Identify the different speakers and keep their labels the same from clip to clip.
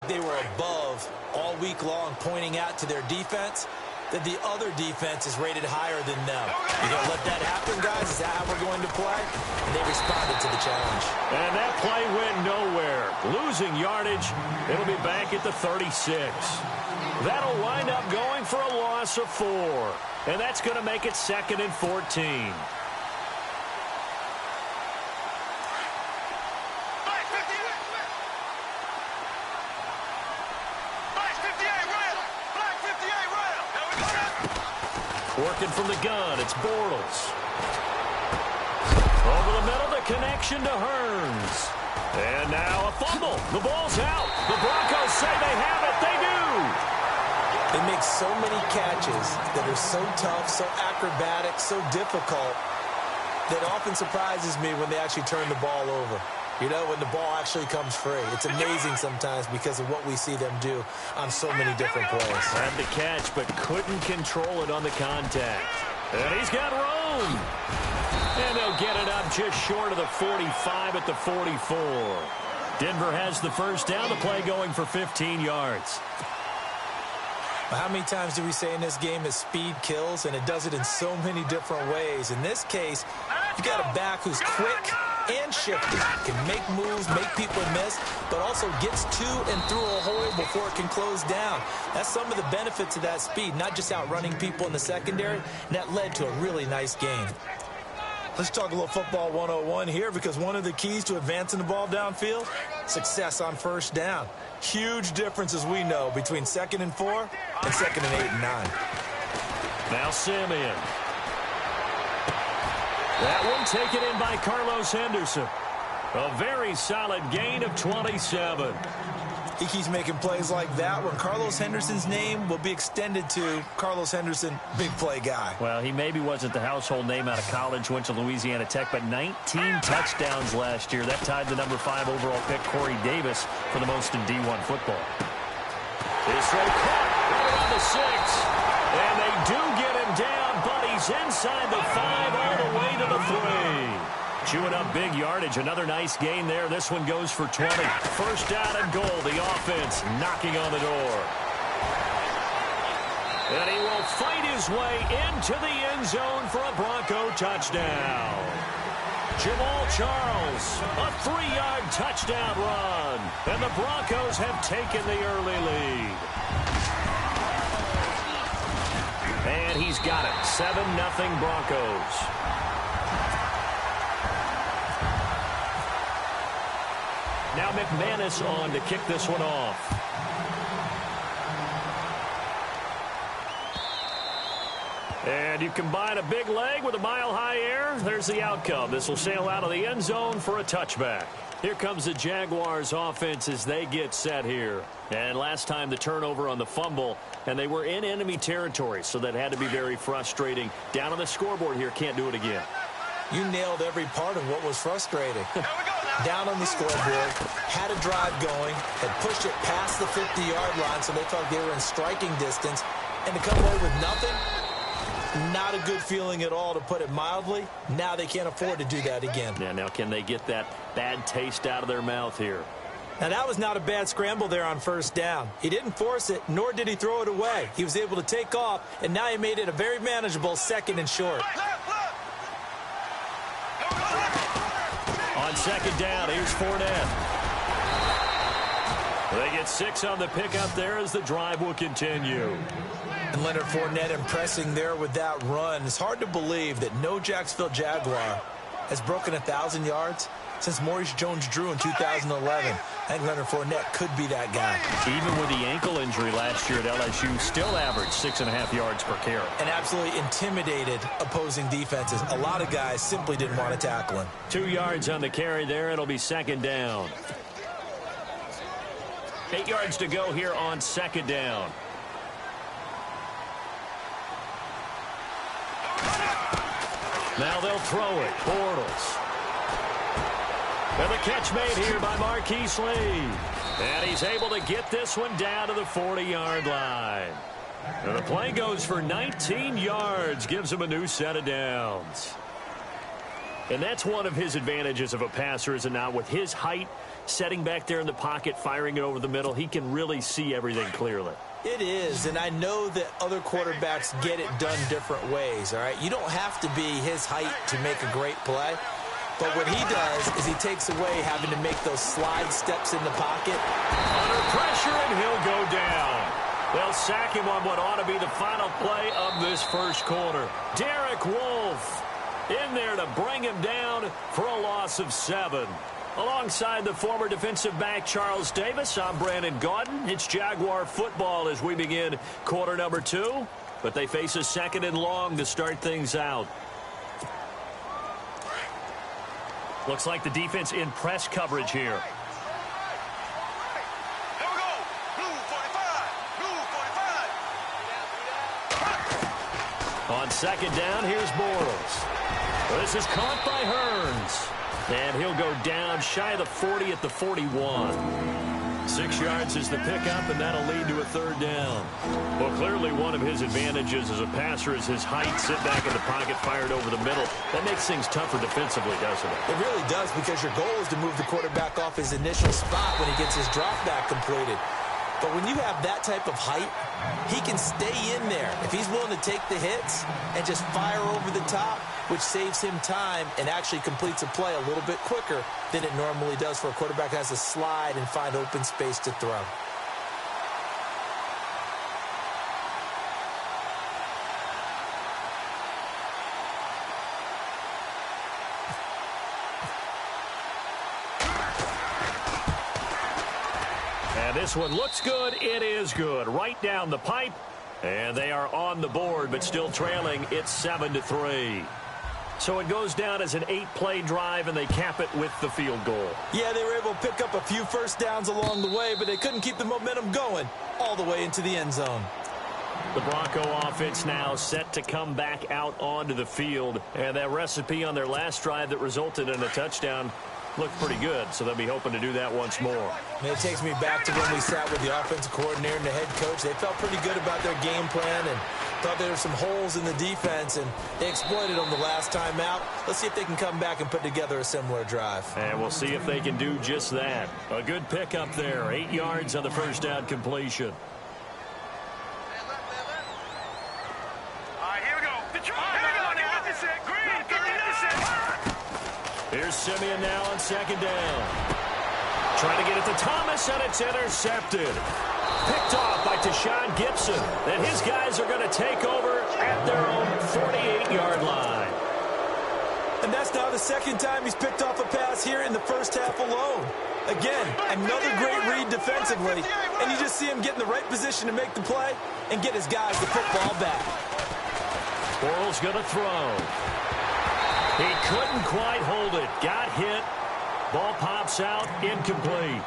Speaker 1: they were above all week long, pointing out to their defense that the other defense is rated higher than them. You're going to let that happen, guys? Is that how we're going to play? And they responded to the challenge.
Speaker 2: And that play went nowhere. Losing yardage. It'll be back at the 36. That'll wind up going for a loss of 4. And that's going to make it 2nd and 14. Working from the gun, it's Bortles. Over the middle, the connection to Hearns. And now a fumble. The ball's out. The Broncos say they have it. They do.
Speaker 1: They make so many catches that are so tough, so acrobatic, so difficult, that often surprises me when they actually turn the ball over. You know, when the ball actually comes free. It's amazing sometimes because of what we see them do on so many different plays.
Speaker 2: Had the catch, but couldn't control it on the contact. And he's got room. And they'll get it up just short of the 45 at the 44. Denver has the first down. The play going for 15 yards.
Speaker 1: How many times do we say in this game that speed kills? And it does it in so many different ways. In this case, you got a back who's quick and shifty, can make moves, make people miss, but also gets to and through a hole before it can close down. That's some of the benefits of that speed, not just outrunning people in the secondary, and that led to a really nice game. Let's talk a little football 101 here, because one of the keys to advancing the ball downfield, success on first down. Huge difference, as we know, between 2nd and 4 and 2nd and 8 and 9.
Speaker 2: Now Simeon. That one taken in by Carlos Henderson. A very solid gain of 27.
Speaker 1: He keeps making plays like that when Carlos Henderson's name will be extended to Carlos Henderson, big play guy.
Speaker 2: Well, he maybe wasn't the household name out of college, went to Louisiana Tech, but 19 touchdowns last year. That tied the number 5 overall pick, Corey Davis, for the most in D1 football. This throw caught right around the 6. And they do get him down, but he's inside the 5 all the way to the 3. Chewing up big yardage. Another nice gain there. This one goes for 20. First down and goal. The offense knocking on the door. And he will fight his way into the end zone for a Bronco touchdown. Jamal Charles, a 3-yard touchdown run. And the Broncos have taken the early lead. And he's got it. 7-0 Broncos. Now McManus on to kick this one off. And you combine a big leg with a mile-high air. There's the outcome. This will sail out of the end zone for a touchback. Here comes the Jaguars offense as they get set here. And last time the turnover on the fumble, and they were in enemy territory, so that had to be very frustrating. Down on the scoreboard here, can't do it again.
Speaker 1: You nailed every part of what was frustrating. Down on the scoreboard, had a drive going, had pushed it past the 50-yard line, so they felt they were in striking distance, and to come away with nothing, not a good feeling at all, to put it mildly. Now they can't afford to do that again.
Speaker 2: Yeah, now can they get that bad taste out of their mouth here?
Speaker 1: Now that was not a bad scramble there on first down. He didn't force it, nor did he throw it away. He was able to take off, and now he made it a very manageable 2nd and short.
Speaker 2: On second down, here's Fournette. They get 6 on the pickup there as the drive will continue.
Speaker 1: And Leonard Fournette impressing there with that run. It's hard to believe that no Jacksonville Jaguar has broken 1,000 yards since Maurice Jones-Drew in 2011. I think Leonard Fournette could be that guy.
Speaker 2: Even with the ankle injury last year at LSU, still averaged 6.5 yards per carry.
Speaker 1: And absolutely intimidated opposing defenses. A lot of guys simply didn't want to tackle him.
Speaker 2: 2 yards on the carry there. It'll be second down. 8 yards to go here on second down. Now they'll throw it. Bortles. And the catch made here by Marquise Lee. And he's able to get this one down to the 40-yard line. And the play goes for 19 yards. Gives him a new set of downs. And that's one of his advantages of a passer, is it not? With his height, setting back there in the pocket, firing it over the middle, he can really see everything clearly.
Speaker 1: It is, and I know that other quarterbacks get it done different ways, all right? You don't have to be his height to make a great play, but what he does is he takes away having to make those slide steps in the pocket.
Speaker 2: Under pressure, and he'll go down. They'll sack him on what ought to be the final play of this first quarter. Derek Wolfe in there to bring him down for a loss of 7. Alongside the former defensive back Charles Davis, I'm Brandon Gaudin. It's Jaguar football as we begin quarter number 2. But they face a 2nd and long to start things out. Looks like the defense in press coverage here. On 2nd down, here's Bortles. This is caught by Hearns. And he'll go down shy of the 40 at the 41. 6 yards is the pickup, and that'll lead to a 3rd down. Well, clearly one of his advantages as a passer is his height. Sit back in the pocket, fired over the middle. That makes things tougher defensively, doesn't it?
Speaker 1: It really does, because your goal is to move the quarterback off his initial spot when he gets his drop back completed. But when you have that type of height, he can stay in there if he's willing to take the hits and just fire over the top, which saves him time and actually completes a play a little bit quicker than it normally does for a quarterback who has to slide and find open space to throw.
Speaker 2: And this one looks good. It is good. Right down the pipe. And they are on the board, but still trailing. It's 7-3. So it goes down as an 8-play drive, and they cap it with the field goal.
Speaker 1: Yeah, they were able to pick up a few first downs along the way, but they couldn't keep the momentum going all the way into the end zone.
Speaker 2: The Bronco offense now set to come back out onto the field. And that recipe on their last drive that resulted in a touchdown looked pretty good, so they'll be hoping to do that once more.
Speaker 1: And it takes me back to when we sat with the offensive coordinator and the head coach. They felt pretty good about their game plan and thought there were some holes in the defense, and they exploited them the last time out. Let's see if they can come back and put together a similar drive.
Speaker 2: And we'll see if they can do just that. A good pickup there, 8 yards on the first down completion. Here's Simeon now on 2nd down. Trying to get it to Thomas, and it's intercepted. Picked off by Tashawn Gibson. And his guys are going to take over at their own 48-yard line.
Speaker 1: And that's now the 2nd time he's picked off a pass here in the first half alone. Again, another great read defensively. And you just see him get in the right position to make the play and get his guys the football back.
Speaker 2: Bortles going to throw. He couldn't quite hold it. Got hit. Ball pops out. Incomplete.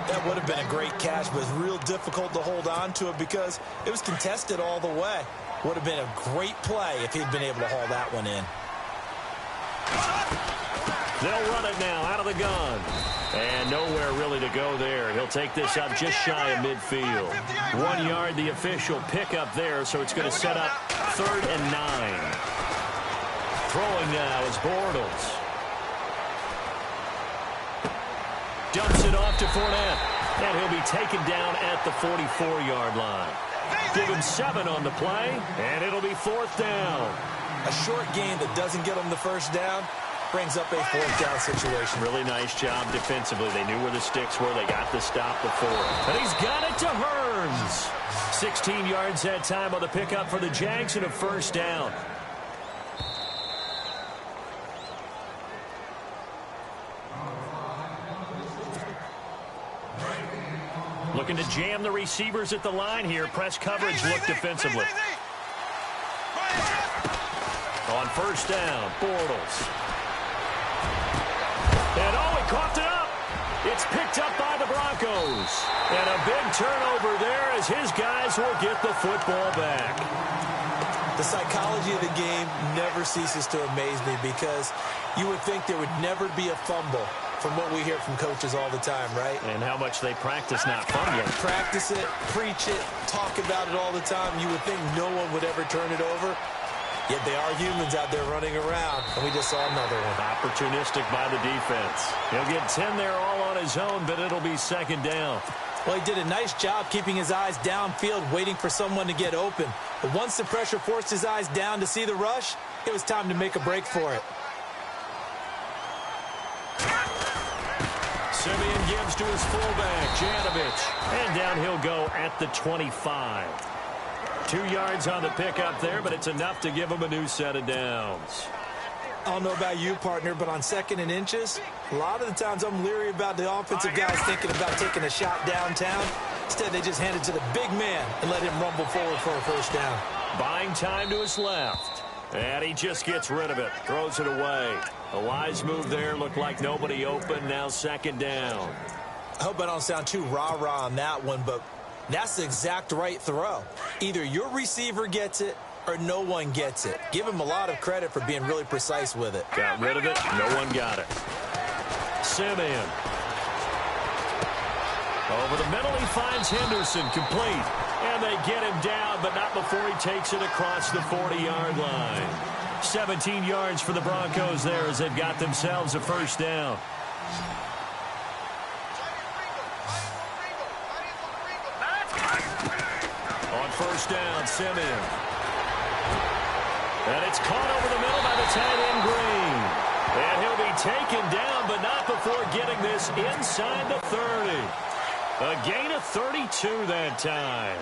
Speaker 1: That would have been a great catch, but it's real difficult to hold on to it because it was contested all the way. Would have been a great play if he'd been able to haul that one in.
Speaker 2: They'll run it now out of the gun. And nowhere really to go there. He'll take this up just shy of midfield. 1 yard, the official pickup there, so it's going to set up 3rd and 9. Throwing now is Bortles. Dumps it off to Fournette. And he'll be taken down at the 44-yard line. Give him 7 on the play, and it'll be 4th down.
Speaker 1: A short gain that doesn't get him the first down brings up a 4th down situation.
Speaker 2: Really nice job defensively. They knew where the sticks were. They got the stop before. And he's got it to Hearns. 16 yards that time on the pickup for the Jags and a 1st down. Looking to jam the receivers at the line here. Press coverage look defensively. On 1st down, Bortles. And he coughed it up. It's picked up by the Broncos. And a big turnover there as his guys will get the football back.
Speaker 1: The psychology of the game never ceases to amaze me because you would think there would never be a fumble from what we hear from coaches all the time, right?
Speaker 2: And how much they practice not fumbling.
Speaker 1: Practice it, preach it, talk about it all the time. You would think no one would ever turn it over. Yet they are humans out there running around, and we just saw another one.
Speaker 2: Opportunistic by the defense. He'll get 10 there all on his own, but it'll be second down.
Speaker 1: Well, he did a nice job keeping his eyes downfield, waiting for someone to get open. But once the pressure forced his eyes down to see the rush, it was time to make a break for it.
Speaker 2: Simeon gives to his fullback, Janovich. And down he'll go at the 25. 2 yards on the pickup there, but it's enough to give him a new set of downs.
Speaker 1: I don't know about you, partner, but on 2nd and inches, a lot of the times I'm leery about the offensive guys thinking about taking a shot downtown. Instead, they just hand it to the big man and let him rumble forward for a first down.
Speaker 2: Buying time to his left. And he just gets rid of it, throws it away. A wise move there, looked like nobody open, now second down.
Speaker 1: I hope I don't sound too rah-rah on that one, but that's the exact right throw. Either your receiver gets it or no one gets it. Give him a lot of credit for being really precise with it.
Speaker 2: Got rid of it. No one got it. Simeon. Over the middle, he finds Henderson complete. And they get him down, but not before he takes it across the 40-yard line. 17 yards for the Broncos there as they've got themselves a first down. On first down, Simeon. And it's caught over the middle by the tight end, Green. And he'll be taken down, but not before getting this inside the 30. A gain of 32 that time.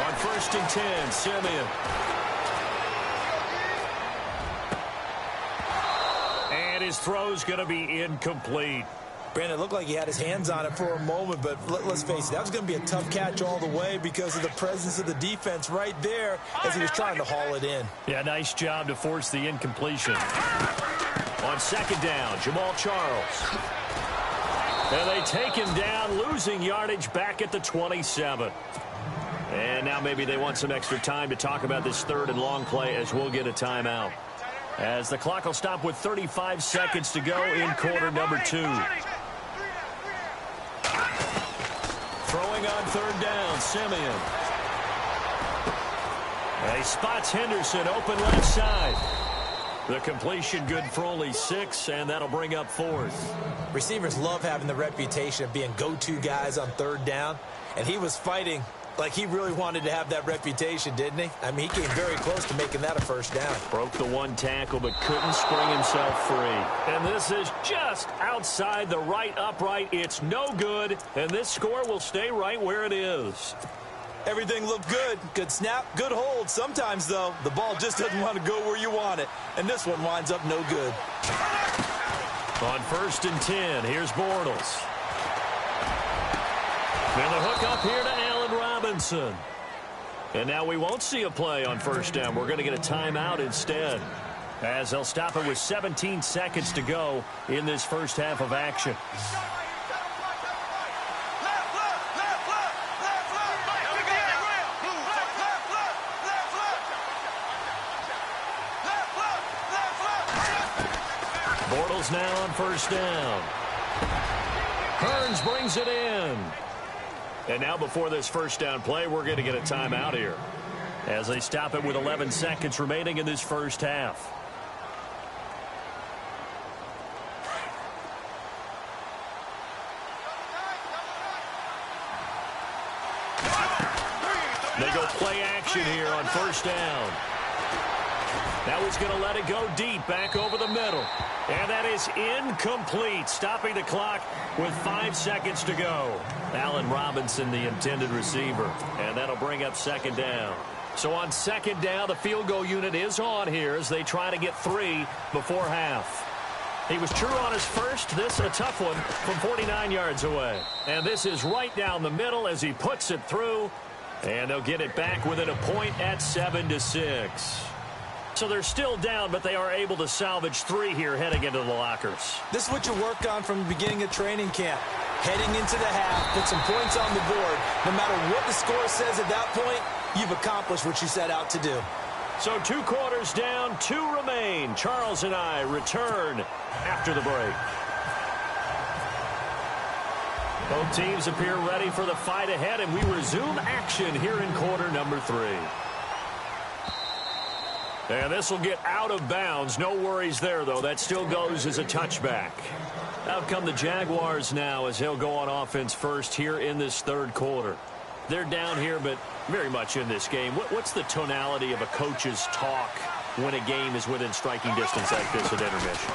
Speaker 2: On 1st and 10, Simeon. And his throw's going to be incomplete.
Speaker 1: Brandon, it looked like he had his hands on it for a moment, but let's face it, that was going to be a tough catch all the way because of the presence of the defense right there as he was trying to haul it in.
Speaker 2: Yeah, nice job to force the incompletion. On 2nd down, Jamal Charles. And they take him down, losing yardage back at the 27. And now maybe they want some extra time to talk about this 3rd and long play as we'll get a timeout. As the clock will stop with 35 seconds to go in quarter number 2. Throwing on 3rd down, Simeon. And he spots Henderson open left side. The completion good for only 6, and that'll bring up 4th.
Speaker 1: Receivers love having the reputation of being go-to guys on 3rd down, and he was fighting like he really wanted to have that reputation, didn't he? I mean, he came very close to making that a first down.
Speaker 2: Broke the 1 tackle, but couldn't spring himself free. And this is just outside the right upright. It's no good, and this score will stay right where it is.
Speaker 1: Everything looked good. Good snap, good hold. Sometimes, though, the ball just doesn't want to go where you want it. And this one winds up no good.
Speaker 2: On 1st and 10, here's Bortles. And the hook up here to Allen Robinson. And now we won't see a play on first down. We're going to get a timeout instead, as they'll stop it with 17 seconds to go in this first half of action. Bortles now on first down. Hearns brings it in. And now before this first down play, we're going to get a timeout here as they stop it with 11 seconds remaining in this first half. They go play action here on first down. Now he's going to let it go deep back over the middle. And that is incomplete, stopping the clock with 5 seconds to go. Allen Robinson, the intended receiver. And that'll bring up second down. So on second down, the field goal unit is on here as they try to get 3 before half. He was true on his first. This a tough one from 49 yards away. And this is right down the middle as he puts it through. And they'll get it back within a point at 7-6. So they're still down, but they are able to salvage 3 here heading into the lockers.
Speaker 1: This is what you work on from the beginning of training camp. Heading into the half, put some points on the board. No matter what the score says at that point, you've accomplished what you set out to do.
Speaker 2: So 2 quarters down, 2 remain. Charles and I return after the break. Both teams appear ready for the fight ahead, and we resume action here in quarter number 3. And this will get out of bounds. No worries there, though. That still goes as a touchback. Out come the Jaguars now as they'll go on offense first here in this third quarter. They're down here, but very much in this game. What's the tonality of a coach's talk when a game is within striking distance like this at intermission?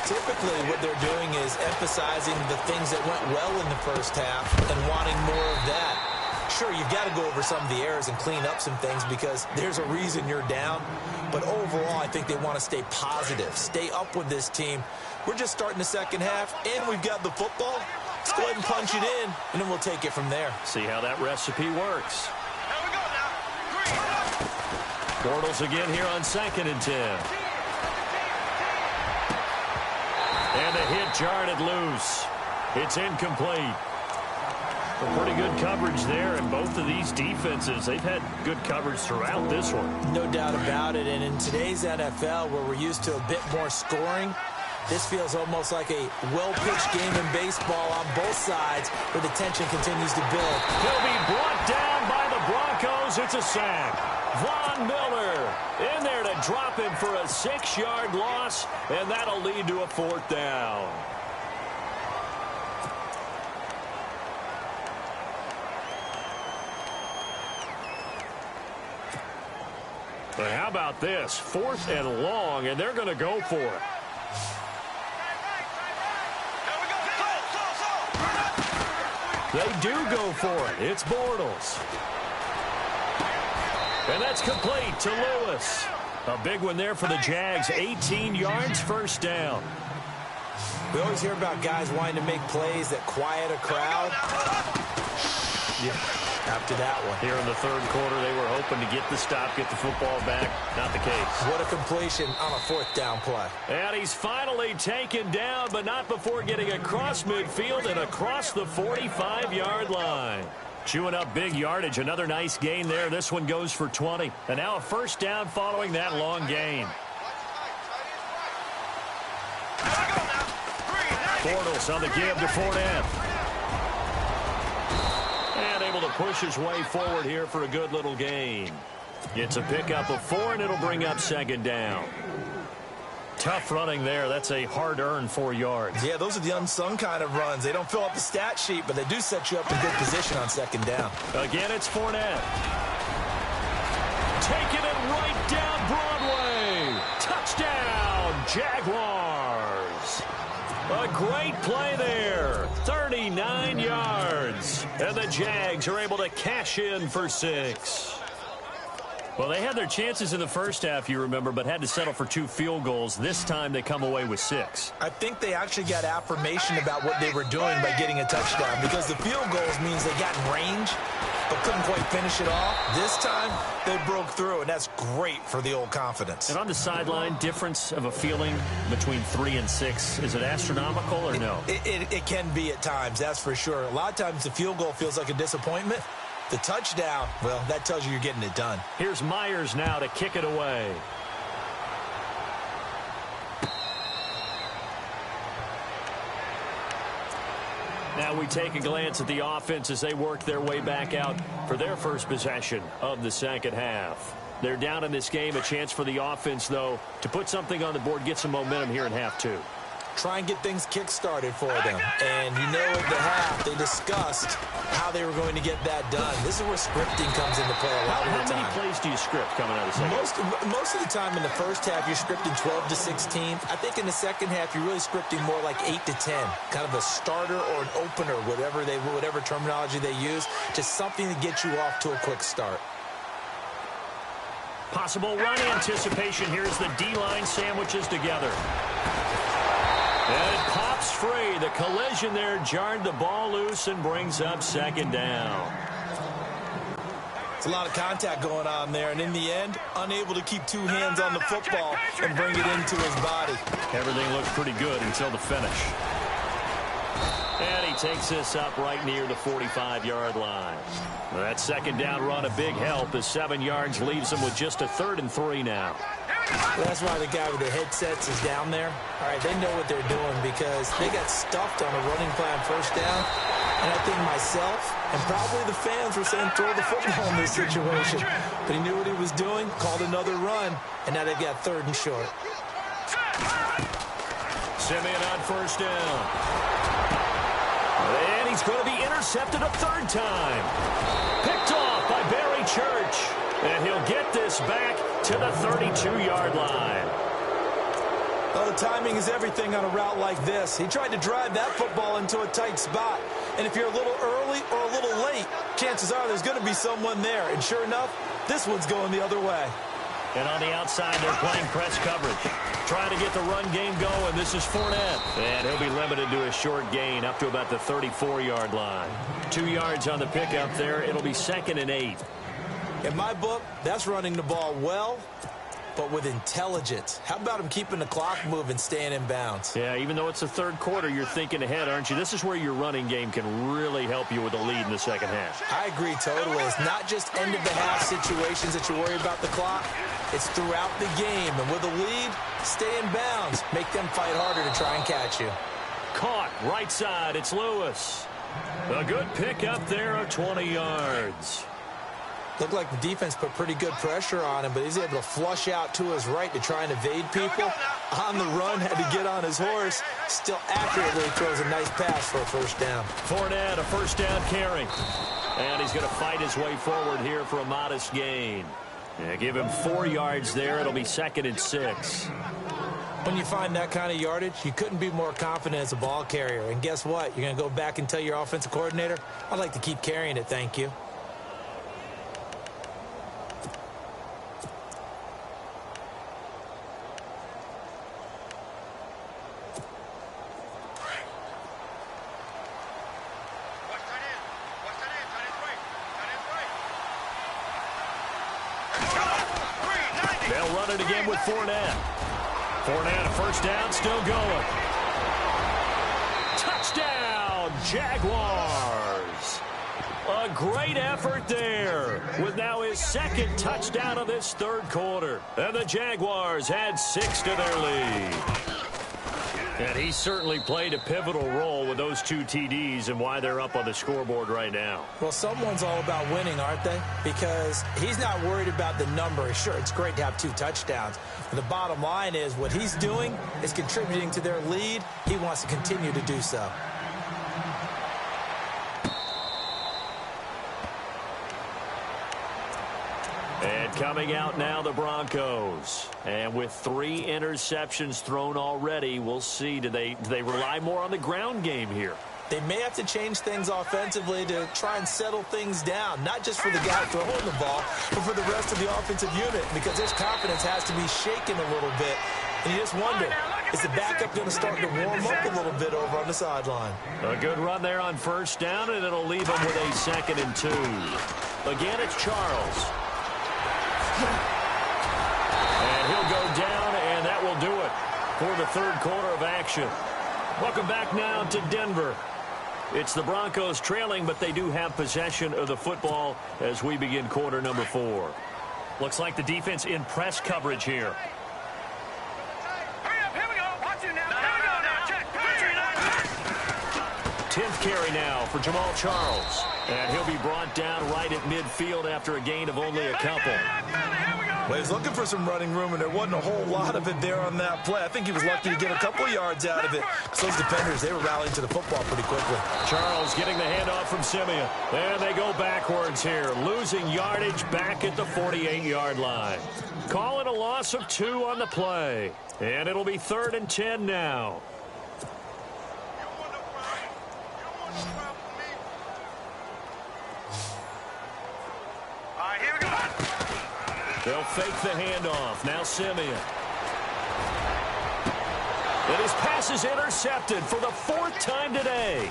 Speaker 1: Typically, what they're doing is emphasizing the things that went well in the first half and wanting more of that. Sure, you've got to go over some of the errors and clean up some things because there's a reason you're down. But overall, I think they want to stay positive, stay up with this team. We're just starting the second half, and we've got the football. Let's go ahead and punch it in, and then we'll take it from there.
Speaker 2: See how that recipe works. Here we go now. Bortles again here on 2nd and 10. And the hit jarred it loose. It's incomplete. Pretty good coverage there, and both of these defenses, they've had good coverage throughout this one.
Speaker 1: No doubt about it, and in today's NFL, where we're used to a bit more scoring, this feels almost like a well-pitched game in baseball on both sides where the tension continues to build.
Speaker 2: He'll be brought down by the Broncos. It's a sack. Von Miller in there to drop him for a 6-yard loss, and that'll lead to a 4th down. But how about this? 4th and long, and they're going to go for it. They do go for it. It's Bortles. And that's complete to Lewis. A big one there for the Jags. 18 yards, 1st down.
Speaker 1: We always hear about guys wanting to make plays that quiet a crowd. Yeah, after that one.
Speaker 2: Here in the third quarter, they were hoping to get the stop, get the football back. Not the case.
Speaker 1: What a completion on a 4th down play.
Speaker 2: And he's finally taken down, but not before getting across midfield and across the 45-yard line. Chewing up big yardage. Another nice gain there. This one goes for 20. And now a 1st down following that long gain. Bortles on the give to Fournette. And able to push his way forward here for a good little gain. It's a pickup of 4, and it'll bring up 2nd down. Tough running there. That's a hard-earned 4 yards.
Speaker 1: Yeah, those are the unsung kind of runs. They don't fill up the stat sheet, but they do set you up in good position on 2nd down.
Speaker 2: Again, it's Fournette. Taking it right down Broadway. Touchdown, Jaguars. A great play there. 39 yards. And the Jags are able to cash in for 6. Well, they had their chances in the first half, you remember, but had to settle for 2 field goals. This time they come away with 6.
Speaker 1: I think they actually got affirmation about what they were doing by getting a touchdown because the field goals means they got in range but couldn't quite finish it off. This time they broke through, and that's great for the old confidence.
Speaker 2: And on the sideline, difference of a feeling between 3 and 6, is it astronomical or no?
Speaker 1: It can be at times, that's for sure. A lot of times the field goal feels like a disappointment. The touchdown, well, that tells you you're getting it done.
Speaker 2: Here's Myers now to kick it away. Now we take a glance at the offense as they work their way back out for their first possession of the second half. They're down in this game. A chance for the offense, though, to put something on the board, get some momentum here in half 2.
Speaker 1: Try and get things kick-started for them. And you know at the half, they discussed how they were going to get that done. This is where scripting comes into play a lot of the time.
Speaker 2: How many plays do you script coming out of the second?
Speaker 1: Most of the time in the first half, you're scripting 12 to 16. I think in the second half, you're really scripting more like 8 to 10. Kind of a starter or an opener, whatever terminology they use. Just something to get you off to a quick start.
Speaker 2: Possible run anticipation. Here's the D-line sandwiches together. And it pops free. The collision there jarred the ball loose and brings up 2nd down.
Speaker 1: It's a lot of contact going on there, and in the end, unable to keep 2 hands on the football and bring it into his body.
Speaker 2: Everything looked pretty good until the finish. And he takes this up right near the 45-yard line. That second down run, a big help as 7 yards leaves them with just a 3rd and 3 now.
Speaker 1: That's why the guy with the headsets is down there. All right, they know what they're doing because they got stuffed on a running play on first down. And I think myself and probably the fans were saying throw the football in this situation. But he knew what he was doing, called another run, and now they've got 3rd and short.
Speaker 2: Simeon on first down. And he's going to be intercepted a 3rd time. Picked off by Barry Church. And he'll get this back to the 32-yard line.
Speaker 1: Well, the timing is everything on a route like this. He tried to drive that football into a tight spot. And if you're a little early or a little late, chances are there's going to be someone there. And sure enough, this one's going the other way.
Speaker 2: And on the outside, they're playing press coverage. Trying to get the run game going. This is Fournette. And he'll be limited to a short gain up to about the 34-yard line. 2 yards on the pickup there. It'll be 2nd and 8.
Speaker 1: In my book, that's running the ball well, but with intelligence. How about him keeping the clock moving, staying in bounds?
Speaker 2: Yeah, even though it's the 3rd quarter, you're thinking ahead, aren't you? This is where your running game can really help you with a lead in the second half.
Speaker 1: I agree totally. It's not just end-of-the-half situations that you worry about the clock. It's throughout the game. And with a lead, stay in bounds. Make them fight harder to try and catch you.
Speaker 2: Caught, right side, it's Lewis. A good pickup there of 20 yards.
Speaker 1: Looked like the defense put pretty good pressure on him, but he's able to flush out to his right to try and evade people. On the run, had to get on his horse. Still accurately throws a nice pass for a first down.
Speaker 2: Fournette, a first down carry. And he's going to fight his way forward here for a modest gain. Yeah, give him 4 yards there. It'll be 2nd and 6.
Speaker 1: When you find that kind of yardage, you couldn't be more confident as a ball carrier. And guess what? You're going to go back and tell your offensive coordinator, I'd like to keep carrying it, thank you.
Speaker 2: They'll run it again with Fournette. Fournette, a first down, still going. Touchdown, Jaguars. A great effort there with now his 2nd touchdown of this 3rd quarter. And the Jaguars add 6 to their lead. And he certainly played a pivotal role with those 2 TDs and why they're up on the scoreboard right now.
Speaker 1: Well, someone's all about winning, aren't they? Because he's not worried about the number. Sure, it's great to have 2 touchdowns. But the bottom line is what he's doing is contributing to their lead. He wants to continue to do so.
Speaker 2: And coming out now, the Broncos. And with 3 interceptions thrown already, we'll see. Do they rely more on the ground game here?
Speaker 1: They may have to change things offensively to try and settle things down, not just for the guy throwing the ball, but for the rest of the offensive unit, because his confidence has to be shaken a little bit. And you just wonder, is the backup going to start to warm up a little bit over on the sideline?
Speaker 2: A good run there on first down, and it'll leave him with a 2nd and 2. Again, it's Charles. And he'll go down, and that will do it for the 3rd quarter of action. Welcome back now to Denver. It's the Broncos trailing, but they do have possession of the football as we begin quarter number 4. Looks like the defense in press coverage here.
Speaker 3: Hurry up, here we go. Watch it now. Here we go now. Check.
Speaker 2: 10th carry now for Jamal Charles. And he'll be brought down right at midfield after a gain of only a couple.
Speaker 1: Well, he was looking for some running room, and there wasn't a whole lot of it there on that play. I think he was lucky to get a couple yards out of it. So those defenders, they were rallying to the football pretty quickly.
Speaker 2: Charles getting the handoff from Simeon. And they go backwards here, losing yardage back at the 48-yard line. Calling a loss of 2 on the play. And it'll be 3rd and 10 now. They'll fake the handoff. Now Simeon. And his pass is intercepted for the 4th time today.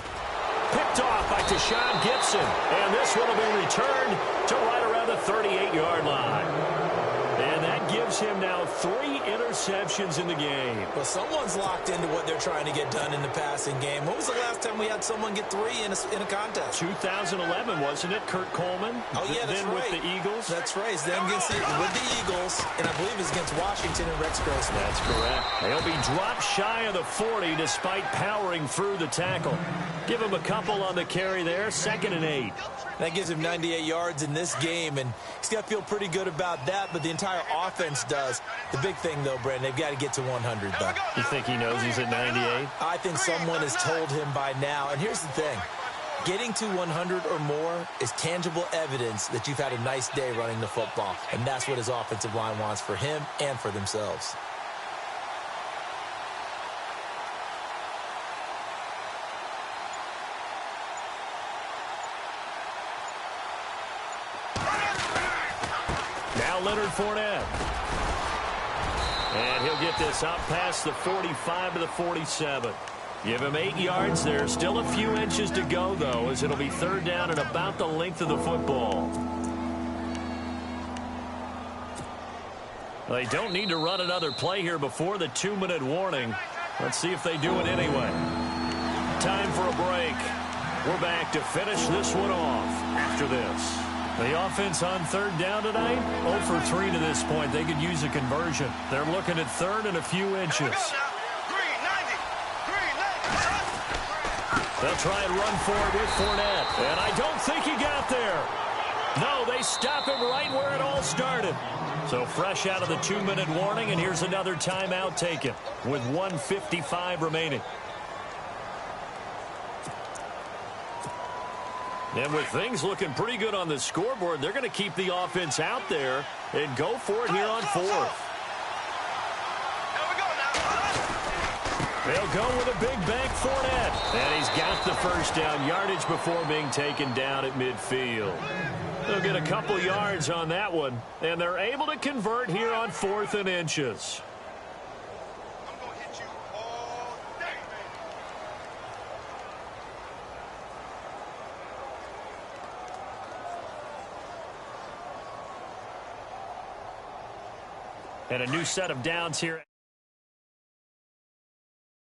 Speaker 2: Picked off by Tashawn Gibson. And this one will be returned to right around the 38-yard line. And that gives gives him now 3 interceptions in the game.
Speaker 1: Well, someone's locked into what they're trying to get done in the passing game. When was the last time we had someone get 3 in a contest?
Speaker 2: 2011, wasn't it? Kurt Coleman.
Speaker 1: Oh, yeah, that's
Speaker 2: then
Speaker 1: right.
Speaker 2: with the Eagles.
Speaker 1: That's right. It's them with the Eagles, and I believe it's against Washington and Rex Grossman.
Speaker 2: That's correct. They'll be dropped shy of the 40 despite powering through the tackle. Give him a couple on the carry there. 2nd and 8.
Speaker 1: That gives him 98 yards in this game, and he's got to feel pretty good about that, but the entire offense does. The big thing, though, Brandon, they've got to get to 100, though.
Speaker 2: You think he knows he's at 98?
Speaker 1: I think someone has told him by now, and here's the thing. Getting to 100 or more is tangible evidence that you've had a nice day running the football, and that's what his offensive line wants for him and for themselves.
Speaker 2: Now Leonard Fournette. And he'll get this up past the 45 to the 47. Give him 8 yards there. Still a few inches to go, though, as it'll be 3rd down and about the length of the football. They don't need to run another play here before the 2-minute warning. Let's see if they do it anyway. Time for a break. We're back to finish this one off after this. The offense on 3rd down tonight, 0 for 3 to this point. They could use a conversion. They're looking at 3rd and a few inches. They'll try and run for it with Fournette. And I don't think he got there. No, they stop him right where it all started. So fresh out of the 2-minute warning, and here's another timeout taken with 1:55 remaining. And with things looking pretty good on the scoreboard, they're going to keep the offense out there and go for it here on 4th. They'll go with a big bank Fournette. And he's got the 1st down yardage before being taken down at midfield. They'll get a couple yards on that one, and they're able to convert here on 4th and inches. And a new set of downs here.